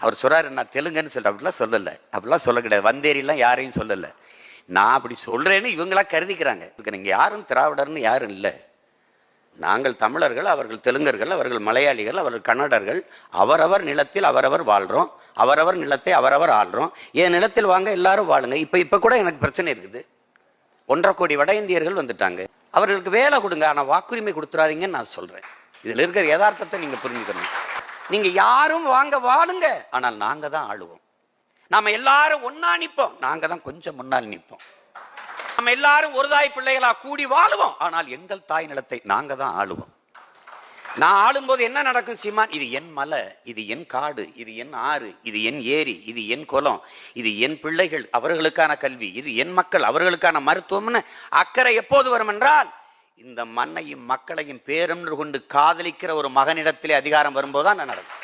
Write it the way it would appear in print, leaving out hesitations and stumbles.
அவர் சொல்கிறாரு, நான் தெலுங்குன்னு சொல்ல, அப்படிலாம் சொல்லலை, அப்படிலாம் சொல்ல கிடையாது. வந்தேரிலாம் யாரையும் சொல்லலை. நான் அப்படி சொல்கிறேன்னு இவங்களா கருதிக்கிறாங்க. நீங்கள் யாரும் திராவிடர்னு யாரும் இல்லை. நாங்கள் தமிழர்கள், அவர்கள் தெலுங்கர்கள், அவர்கள் மலையாளிகள், அவர்கள் கன்னடர்கள். அவரவர் நிலத்தில் அவரவர் வாழ்கிறோம், அவரவர் நிலத்தை அவரவர் ஆள்றோம். என் நிலத்தில் வாங்க எல்லாரும் வாழுங்க. இப்போ கூட எனக்கு பிரச்சனை இருக்குது. 1.5 கோடி வட இந்தியர்கள் வந்துட்டாங்க. அவர்களுக்கு வேலை கொடுங்க, ஆனால் வாக்குரிமை கொடுத்துறாதீங்கன்னு நான் சொல்கிறேன். இதில் இருக்கிற யதார்த்தத்தை நீங்கள் புரிஞ்சுக்கணும். நீங்கள் யாரும் வாங்க வாழுங்க, ஆனால் நாங்கள் தான் ஆளுவோம். நாம் எல்லாரும் ஒன்றா நிற்போம், நாங்கள் தான் கொஞ்சம் முன்னால் நிற்போம். நம்ம எல்லாரும் ஒரு தாய் பிள்ளைகளா கூடி வாழுவோம், ஆனால் எங்கள் தாய் நிலத்தை நாங்க தான் ஆளுவோம். நான் ஆளும்போது என்ன நடக்கும் சீமான்? இது என் மலை, இது என் காடு, இது என் ஆறு, இது என் ஏரி, இது என் குளம், இது என் பிள்ளைகள், அவர்களுக்கான கல்வி, இது என் மக்கள், அவர்களுக்கான மருத்துவம்னு அக்கறை எப்போது வரும் என்றால், இந்த மண்ணையும் மக்களையும் பேரொன்று கொண்டு காதலிக்கிற ஒரு மகனிடத்திலே அதிகாரம் வரும்போதுதான் நடக்கும்.